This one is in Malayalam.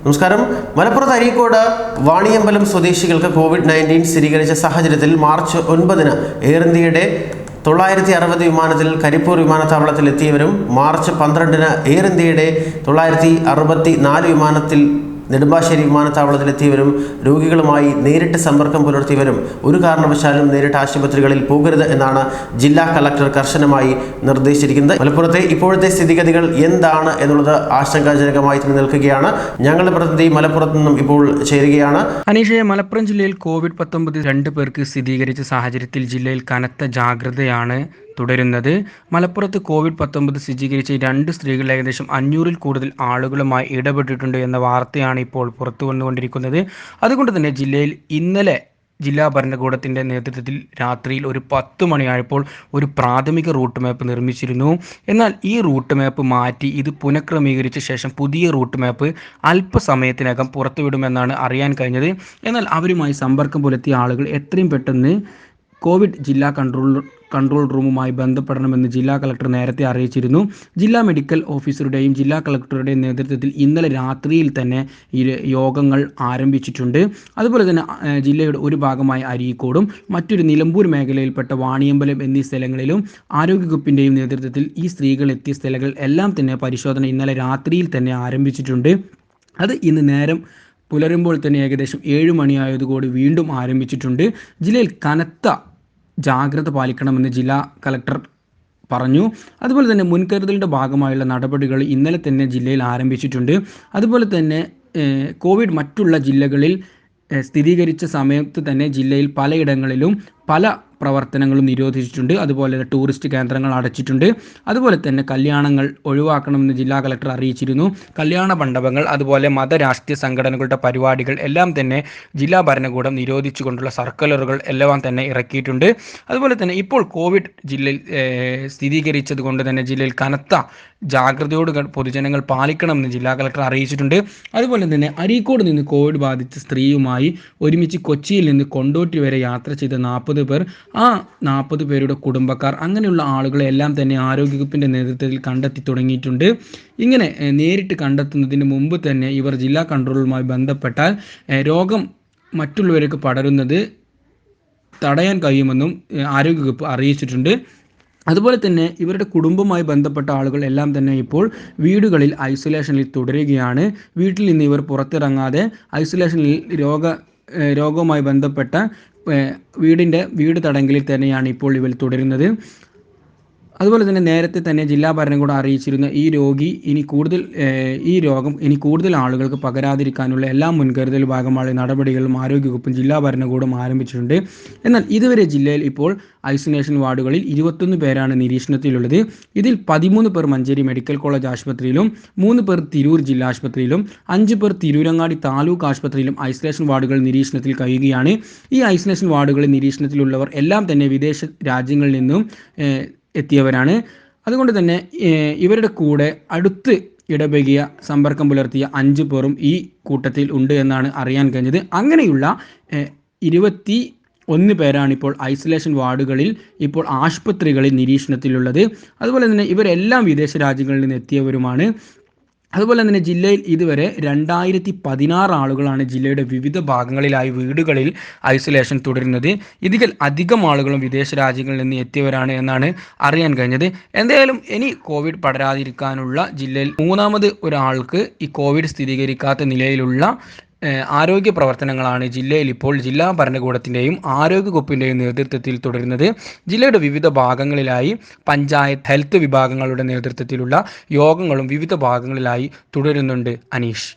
നമസ്കാരം. മലപ്പുറത്ത് അരീക്കോട് വാണിയമ്പലം സ്വദേശികൾക്ക് COVID-19 സ്ഥിരീകരിച്ച സാഹചര്യത്തിൽ മാർച്ച് 9 എയർ ഇന്ത്യയുടെ 960 വിമാനത്തിൽ കരിപ്പൂർ വിമാനത്താവളത്തിൽ എത്തിയവരും മാർച്ച് 12 എയർ ഇന്ത്യയുടെ 964 വിമാനത്തിൽ നെടുമ്പാശ്ശേരി വിമാനത്താവളത്തിലെത്തിയവരും രോഗികളുമായി നേരിട്ട് സമ്പർക്കം പുലർത്തിയവരും ഒരു കാരണവശാലും നേരിട്ട് ആശുപത്രികളിൽ പോകരുത് എന്നാണ് ജില്ലാ കളക്ടർ കർശനമായി നിർദ്ദേശിച്ചിരിക്കുന്നത്. മലപ്പുറത്തെ ഇപ്പോഴത്തെ സ്ഥിതിഗതികൾ എന്താണ് എന്നുള്ളത് ആശങ്കാജനകമായി തന്നെ നിൽക്കുകയാണ്. ഞങ്ങളുടെ പ്രതിനിധി മലപ്പുറത്ത് നിന്നും ഇപ്പോൾ ചേരുകയാണ്. അനീഷയെ, മലപ്പുറം ജില്ലയിൽ COVID-19 2 പേർക്ക് സ്ഥിരീകരിച്ച സാഹചര്യത്തിൽ ജില്ലയിൽ കനത്ത ജാഗ്രതയാണ് തുടരുന്നത്. മലപ്പുറത്ത് COVID-19 സ്ഥിരീകരിച്ച 2 സ്ത്രീകൾ ഏകദേശം 500-ൽ കൂടുതൽ ആളുകളുമായി ഇടപെട്ടിട്ടുണ്ട് എന്ന വാർത്തയാണ് ഇപ്പോൾ പുറത്തു വന്നുകൊണ്ടിരിക്കുന്നത്. അതുകൊണ്ട് തന്നെ ജില്ലയിൽ ഇന്നലെ ജില്ലാ ഭരണകൂടത്തിൻ്റെ നേതൃത്വത്തിൽ രാത്രിയിൽ ഒരു 10 മണിയായപ്പോൾ ഒരു പ്രാഥമിക റൂട്ട് മാപ്പ് നിർമ്മിച്ചിരുന്നു. എന്നാൽ ഈ റൂട്ട് മാപ്പ് മാറ്റി ഇത് പുനഃക്രമീകരിച്ച ശേഷം പുതിയ റൂട്ട് മാപ്പ് അല്പസമയത്തിനകം പുറത്തുവിടുമെന്നാണ് അറിയാൻ കഴിഞ്ഞത്. എന്നാൽ അവരുമായി സമ്പർക്കം പുലർത്തിയ ആളുകൾ എത്രയും പെട്ടെന്ന് കോവിഡ് ജില്ലാ കൺട്രോൾ റൂമുമായി ബന്ധപ്പെടണമെന്ന് ജില്ലാ കളക്ടർ നേരത്തെ അറിയിച്ചിരുന്നു. ജില്ലാ മെഡിക്കൽ ഓഫീസറുടെയും ജില്ലാ കളക്ടറുടെയും നേതൃത്വത്തിൽ ഇന്നലെ രാത്രിയിൽ തന്നെ ഈ യോഗങ്ങൾ ആരംഭിച്ചിട്ടുണ്ട്. അതുപോലെ തന്നെ ജില്ലയുടെ ഒരു ഭാഗമായ അരീക്കോടും മറ്റൊരു നിലമ്പൂർ മേഖലയിൽപ്പെട്ട വാണിയമ്പലം എന്നീ സ്ഥലങ്ങളിലും ആരോഗ്യവകുപ്പിൻ്റെയും നേതൃത്വത്തിൽ ഈ സ്ത്രീകൾ എത്തിയ സ്ഥലങ്ങൾ എല്ലാം തന്നെ പരിശോധന ഇന്നലെ രാത്രിയിൽ തന്നെ ആരംഭിച്ചിട്ടുണ്ട്. അത് ഇന്ന് നേരം പുലരുമ്പോൾ തന്നെ ഏകദേശം 7 മണിയായതുകൂടി വീണ്ടും ആരംഭിച്ചിട്ടുണ്ട്. ജില്ലയിൽ കനത്ത ജാഗ്രത പാലിക്കണമെന്ന് ജില്ലാ കളക്ടർ പറഞ്ഞു. അതുപോലെ തന്നെ മുൻകരുതലിൻ്റെ ഭാഗമായുള്ള നടപടികൾ ഇന്നലെ തന്നെ ജില്ലയിൽ ആരംഭിച്ചിട്ടുണ്ട്. അതുപോലെ തന്നെ കോവിഡ് മറ്റുള്ള ജില്ലകളിൽ സ്ഥിരീകരിച്ച സമയത്ത് തന്നെ ജില്ലയിൽ പലയിടങ്ങളിലും പല പ്രവർത്തനങ്ങളും നിരോധിച്ചിട്ടുണ്ട്. അതുപോലെ തന്നെ ടൂറിസ്റ്റ് കേന്ദ്രങ്ങൾ അടച്ചിട്ടുണ്ട്. അതുപോലെ തന്നെ കല്യാണങ്ങൾ ഒഴിവാക്കണമെന്ന് ജില്ലാ കളക്ടർ അറിയിച്ചിരുന്നു. കല്യാണ മണ്ഡപങ്ങൾ അതുപോലെ മതരാഷ്ട്രീയ സംഘടനകളുടെ പരിപാടികൾ എല്ലാം തന്നെ ജില്ലാ ഭരണകൂടം നിരോധിച്ചുകൊണ്ടുള്ള സർക്കുലറുകൾ എല്ലാം തന്നെ ഇറക്കിയിട്ടുണ്ട്. അതുപോലെ തന്നെ ഇപ്പോൾ കോവിഡ് ജില്ലയിൽ സ്ഥിരീകരിച്ചത് കൊണ്ട് തന്നെ ജില്ലയിൽ കനത്ത ജാഗ്രതയോട് പൊതുജനങ്ങൾ പാലിക്കണമെന്ന് ജില്ലാ കളക്ടർ അറിയിച്ചിട്ടുണ്ട്. അതുപോലെ തന്നെ അരീക്കോട് നിന്ന് കോവിഡ് ബാധിച്ച സ്ത്രീയുമായി ഒരുമിച്ച് കൊച്ചിയിൽ നിന്ന് കൊണ്ടോട്ടി വരെ യാത്ര ചെയ്ത 40 പേർ, ആ 40 പേരുടെ കുടുംബക്കാർ, അങ്ങനെയുള്ള ആളുകളെ എല്ലാം തന്നെ ആരോഗ്യവകുപ്പിൻ്റെ നേതൃത്വത്തിൽ കണ്ടെത്തി തുടങ്ങിയിട്ടുണ്ട്. ഇങ്ങനെ നേരിട്ട് കണ്ടെത്തുന്നതിന് മുമ്പ് തന്നെ ഇവർ ജില്ലാ കൺട്രോളുമായി ബന്ധപ്പെട്ടാൽ രോഗം മറ്റുള്ളവർക്ക് പടരുന്നത് തടയാൻ കഴിയുമെന്നും ആരോഗ്യവകുപ്പ് അറിയിച്ചിട്ടുണ്ട്. അതുപോലെ തന്നെ ഇവരുടെ കുടുംബവുമായി ബന്ധപ്പെട്ട ആളുകൾ എല്ലാം തന്നെ ഇപ്പോൾ വീടുകളിൽ ഐസൊലേഷനിൽ തുടരുകയാണ്. വീട്ടിൽ നിന്ന് ഇവർ പുറത്തിറങ്ങാതെ ഐസൊലേഷനിൽ രോഗവുമായി ബന്ധപ്പെട്ട വീട് തടങ്കലിൽ തന്നെയാണ് ഇപ്പോൾ ഇവർ തുടരുന്നത്. അതുപോലെ തന്നെ നേരത്തെ തന്നെ ജില്ലാ ഭരണകൂടം അറിയിച്ചിരുന്ന ഈ രോഗം ഇനി കൂടുതൽ ആളുകൾക്ക് പകരാതിരിക്കാനുള്ള എല്ലാ മുൻകരുതൽ ഭാഗമായ നടപടികളും ആരോഗ്യവകുപ്പും ജില്ലാ ഭരണകൂടം ആരംഭിച്ചിട്ടുണ്ട്. എന്നാൽ ഇതുവരെ ജില്ലയിൽ ഇപ്പോൾ ഐസൊലേഷൻ വാർഡുകളിൽ 21 പേരാണ് നിരീക്ഷണത്തിലുള്ളത്. ഇതിൽ 13 പേർ മഞ്ചേരി മെഡിക്കൽ കോളേജ് ആശുപത്രിയിലും 3 പേർ തിരൂർ ജില്ലാ ആശുപത്രിയിലും 5 പേർ തിരൂരങ്ങാടി താലൂക്ക് ആശുപത്രിയിലും ഐസൊലേഷൻ വാർഡുകൾ നിരീക്ഷണത്തിൽ കഴിയുകയാണ്. ഈ ഐസൊലേഷൻ വാർഡുകളിൽ നിരീക്ഷണത്തിലുള്ളവർ എല്ലാം തന്നെ വിദേശ രാജ്യങ്ങളിൽ നിന്നും എത്തിയവരാണ്. അതുകൊണ്ട് തന്നെ ഇവരുടെ കൂടെ അടുത്ത് ഇടപഴകിയ സമ്പർക്കം പുലർത്തിയ 5 പേരും ഈ കൂട്ടത്തിൽ ഉണ്ട് എന്നാണ് അറിയാൻ കഴിഞ്ഞത്. അങ്ങനെയുള്ള 21 പേരാണ് ഇപ്പോൾ ഐസൊലേഷൻ വാർഡുകളിൽ ഇപ്പോൾ ആശുപത്രികളിൽ നിരീക്ഷണത്തിലുള്ളത്. അതുപോലെ തന്നെ ഇവരെല്ലാം വിദേശ രാജ്യങ്ങളിൽ നിന്ന് എത്തിയവരുമാണ്. അതുപോലെ തന്നെ ജില്ലയിൽ ഇതുവരെ 2016 ആളുകളാണ് ജില്ലയുടെ വിവിധ ഭാഗങ്ങളിലായി വീടുകളിൽ ഐസൊലേഷൻ തുടരുന്നത്. ഇതിൽ അധികം ആളുകളും വിദേശ രാജ്യങ്ങളിൽ നിന്ന് എത്തിയവരാണ് എന്നാണ് അറിയാൻ കഴിഞ്ഞത്. എന്തായാലും ഇനി കോവിഡ് പടരാതിരിക്കാനുള്ള ജില്ലയിൽ 3ാമത് ഒരാൾക്ക് ഈ കോവിഡ് സ്ഥിരീകരിക്കാത്ത നിലയിലുള്ള ആരോഗ്യ പ്രവർത്തനങ്ങളാണ് ജില്ലയിൽ ഇപ്പോൾ ജില്ലാ ഭരണകൂടത്തിൻ്റെയും ആരോഗ്യവകുപ്പിൻ്റെയും നേതൃത്വത്തിൽ തുടരുന്നത്. ജില്ലയുടെ വിവിധ ഭാഗങ്ങളിലായി പഞ്ചായത്ത് ഹെൽത്ത് വിഭാഗങ്ങളുടെ നേതൃത്വത്തിലുള്ള യോഗങ്ങളും വിവിധ ഭാഗങ്ങളിലായി തുടരുന്നുണ്ട്. അനീഷ്.